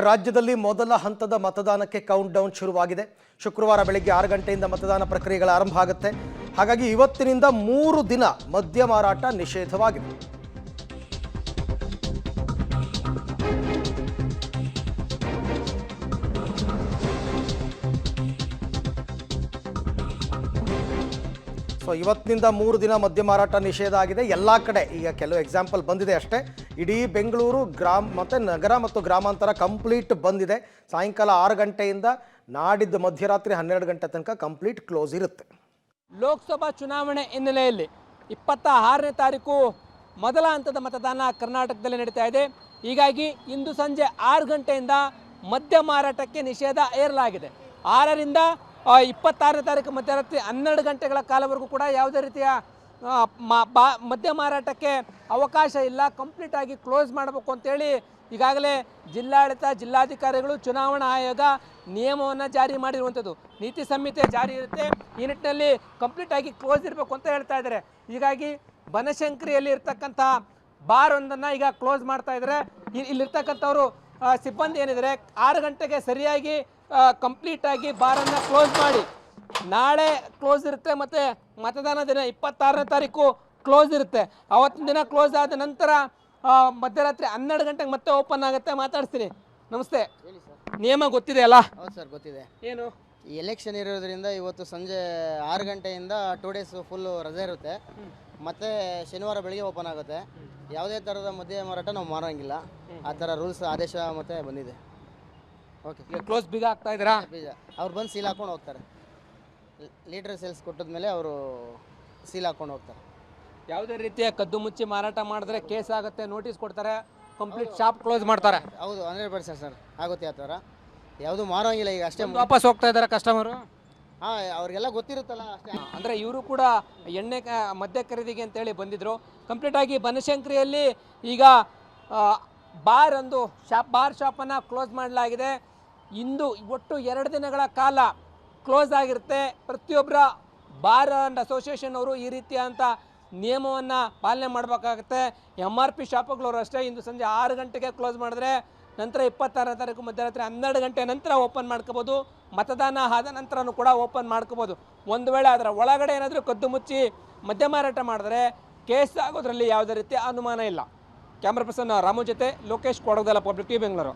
ರಾಜ್ಯದಲ್ಲಿ ಮೊದಲ ಹಂತದ ಮತದಾನಕ್ಕೆ ಕೌಂಟ್ ಡೌನ್ ಶುರುವಾಗಿದೆ. ಶುಕ್ರವಾರ ಬೆಳಗ್ಗೆ 6 ಗಂಟೆಯಿಂದ ಮತದಾನ ಪ್ರಕ್ರಿಯೆಗಳು ಆರಂಭ ಆಗುತ್ತೆ. ಹಾಗಾಗಿ ಇವತ್ತಿನಿಂದ 3 ದಿನ ಮದ್ಯ ಮಾರಾಟ ನಿಷೇಧವಾಗಿದೆ. ಇವತ್ತಿನಿಂದ 3 ದಿನ ಮದ್ಯ ಮಾರಾಟ ನಿಷೇಧ ಆಗಿದೆ ಎಲ್ಲ ಕಡೆ. ಈಗ ಕೆಲವು ಎಕ್ಸಾಂಪಲ್ ಬಂದಿದೆ ಅಷ್ಟೇ. ಇಡೀ ಬೆಂಗಳೂರು ಮತ್ತು ನಗರ ಮತ್ತು ಗ್ರಾಮಾಂತರ ಕಂಪ್ಲೀಟ್ ಬಂದಿದೆ. ಸಾಯಂಕಾಲ 6 ಗಂಟೆಯಿಂದ ನಾಡಿದ್ದು ಮಧ್ಯರಾತ್ರಿ 12 ಗಂಟೆ ತನಕ ಕಂಪ್ಲೀಟ್ ಕ್ಲೋಸ್ ಇರುತ್ತೆ. ಲೋಕಸಭಾ ಚುನಾವಣೆ ಹಿನ್ನೆಲೆಯಲ್ಲಿ 26ನೇ ತಾರೀಕು ಮೊದಲ ಹಂತದ ಮತದಾನ ಕರ್ನಾಟಕದಲ್ಲಿ ನಡೀತಾ ಇದೆ. ಹೀಗಾಗಿ ಇಂದು ಸಂಜೆ 6 ಗಂಟೆಯಿಂದ ಮದ್ಯ ಮಾರಾಟಕ್ಕೆ ನಿಷೇಧ ಹೇರಲಾಗಿದೆ. 6ರಿಂದ 26ನೇ ತಾರೀಕು ಮಧ್ಯರಾತ್ರಿ 12 ಗಂಟೆಗಳ ಕಾಲವರೆಗೂ ಕೂಡ ಯಾವುದೇ ರೀತಿಯ ಮದ್ಯ ಮಾರಾಟಕ್ಕೆ ಅವಕಾಶ ಇಲ್ಲ. ಕಂಪ್ಲೀಟ್ ಆಗಿ ಕ್ಲೋಸ್ ಮಾಡಬೇಕು ಅಂತೇಳಿ ಈಗಾಗಲೇ ಜಿಲ್ಲಾಡಳಿತ, ಜಿಲ್ಲಾಧಿಕಾರಿಗಳು, ಚುನಾವಣಾ ಆಯೋಗ ನಿಯಮವನ್ನು ಜಾರಿ ಮಾಡಿರುವಂಥದ್ದು. ನೀತಿ ಸಂಹಿತೆ ಜಾರಿ ಇರುತ್ತೆ. ಈ ನಿಟ್ಟಿನಲ್ಲಿ ಕಂಪ್ಲೀಟ್ ಆಗಿ ಕ್ಲೋಸ್ ಇರಬೇಕು ಅಂತ ಹೇಳ್ತಾ ಇದ್ದಾರೆ. ಹೀಗಾಗಿ ಬನಶಂಕರಿಯಲ್ಲಿ ಇರ್ತಕ್ಕಂಥ ಬಾರ್ ಒಂದನ್ನು ಈಗ ಕ್ಲೋಸ್ ಮಾಡ್ತಾ ಇದ್ದಾರೆ. ಇಲ್ಲಿರ್ತಕ್ಕಂಥವರು ಸಿಬ್ಬಂದಿ ಏನಿದ್ದಾರೆ 6 ಗಂಟೆಗೆ ಸರಿಯಾಗಿ ಕಂಪ್ಲೀಟಾಗಿ ಬಾರನ್ನು ಕ್ಲೋಸ್ ಮಾಡಿ ನಾಳೆ ಕ್ಲೋಸ್ ಇರುತ್ತೆ. ಮತ್ತು ಮತದಾನ ದಿನ 26ನೇ ತಾರೀಕು ಕ್ಲೋಸ್ ಇರುತ್ತೆ. ಅವತ್ತಿನ ದಿನ ಕ್ಲೋಸ್ ಆದ ನಂತರ ಮಧ್ಯರಾತ್ರಿ 12 ಗಂಟೆಗೆ ಮತ್ತೆ ಓಪನ್ ಆಗುತ್ತೆ. ಮಾತಾಡ್ತೀನಿ. ನಮಸ್ತೆ. ನಿಯಮ ಗೊತ್ತಿದೆ ಅಲ್ಲ? ಹೌದು ಸರ್, ಗೊತ್ತಿದೆ. ಏನು? ಈ ಎಲೆಕ್ಷನ್ ಇರೋದ್ರಿಂದ ಇವತ್ತು ಸಂಜೆ 6 ಗಂಟೆಯಿಂದ 2 ಡೇಸ್ ಫುಲ್ಲು ರಜೆ ಇರುತ್ತೆ. ಮತ್ತು ಶನಿವಾರ ಬೆಳಿಗ್ಗೆ ಓಪನ್ ಆಗುತ್ತೆ. ಯಾವುದೇ ಥರದ ಮದ್ಯ ಮಾರಾಟ ನಾವು ಮಾರೋಂಗಿಲ್ಲ. ಆ ಥರ ರೂಲ್ಸ್ ಆದೇಶ ಮತ್ತೆ ಬಂದಿದೆ. ಓಕೆ, ಕ್ಲೋಸ್ ಬೀಗ ಆಗ್ತಾ ಇದ್ದೀರಾ? ಬೀಜ ಅವ್ರು ಬಂದು ಸೀಲ್ ಹಾಕ್ಕೊಂಡು ಹೋಗ್ತಾರೆ. ಲೀಟ್ರ್ ಸೇಲ್ಸ್ ಕೊಟ್ಟಿದ್ಮೇಲೆ ಅವರು ಸೀಲ್ ಹಾಕ್ಕೊಂಡು ಹೋಗ್ತಾರೆ. ಯಾವುದೇ ರೀತಿಯ ಕದ್ದು ಮುಚ್ಚಿ ಮಾರಾಟ ಮಾಡಿದ್ರೆ ಕೇಸ್ ಆಗುತ್ತೆ, ನೋಟಿಸ್ ಕೊಡ್ತಾರೆ, ಕಂಪ್ಲೀಟ್ ಶಾಪ್ ಕ್ಲೋಸ್ ಮಾಡ್ತಾರೆ. ಹೌದು, 100% ಸರ್ ಆಗುತ್ತೆ. ಆ ಥರ ಯಾವುದು ಮಾರೋಂಗಿಲ್ಲ. ಈಗ ಅಷ್ಟೇ ವಾಪಸ್ ಹೋಗ್ತಾ ಇದ್ದಾರೆ ಕಸ್ಟಮರು. ಹಾಂ, ಅವ್ರಿಗೆಲ್ಲ ಗೊತ್ತಿರುತ್ತಲ್ಲ ಅಷ್ಟೇ. ಅಂದರೆ ಇವರು ಕೂಡ ಎಣ್ಣೆ ಮದ್ಯ ಖರೀದಿಗೆ ಅಂತೇಳಿ ಬಂದಿದ್ದರು. ಕಂಪ್ಲೀಟಾಗಿ ಬನಶಂಕರಿಯಲ್ಲಿ ಈಗ ಬಾರ್ ಶಾಪನ್ನು ಕ್ಲೋಸ್ ಮಾಡಲಾಗಿದೆ. ಇಂದು ಒಟ್ಟು 2 ದಿನಗಳ ಕಾಲ ಕ್ಲೋಸ್ ಆಗಿರುತ್ತೆ. ಪ್ರತಿಯೊಬ್ಬರ ಬಾರ್ ಆ್ಯಂಡ್ ಅಸೋಸಿಯೇಷನ್ ಅವರು ಈ ರೀತಿಯಾದಂಥ ನಿಯಮವನ್ನು ಪಾಲನೆ ಮಾಡಬೇಕಾಗುತ್ತೆ. MRP ಶಾಪ್ಗಳವರು ಅಷ್ಟೇ ಇಂದು ಸಂಜೆ 6 ಗಂಟೆಗೆ ಕ್ಲೋಸ್ ಮಾಡಿದ್ರೆ ನಂತರ 26ನೇ ತಾರೀಕು ಮಧ್ಯರಾತ್ರಿ 12 ಗಂಟೆ ನಂತರ ಓಪನ್ ಮಾಡ್ಕೋಬೋದು. ಮತದಾನ ಆದ ನಂತರನೂ ಕೂಡ ಓಪನ್ ಮಾಡ್ಕೋಬೋದು. ಒಂದು ವೇಳೆ ಅದರ ಒಳಗಡೆ ಏನಾದರೂ ಕದ್ದು ಮುಚ್ಚಿ ಮದ್ಯ ಮಾರಾಟ ಮಾಡಿದ್ರೆ ಕೇಸ್ ಆಗೋದ್ರಲ್ಲಿ ಯಾವುದೇ ರೀತಿ ಅನುಮಾನ ಇಲ್ಲ. ಕ್ಯಾಮ್ರಾ ಪರ್ಸನ್ ರಾಮು ಜೊತೆ ಲೋಕೇಶ್, ಕೊಡಗದಲ್ಲ, ಪಬ್ಲಿಕ್ ಟಿವಿ, ಬೆಂಗಳೂರು.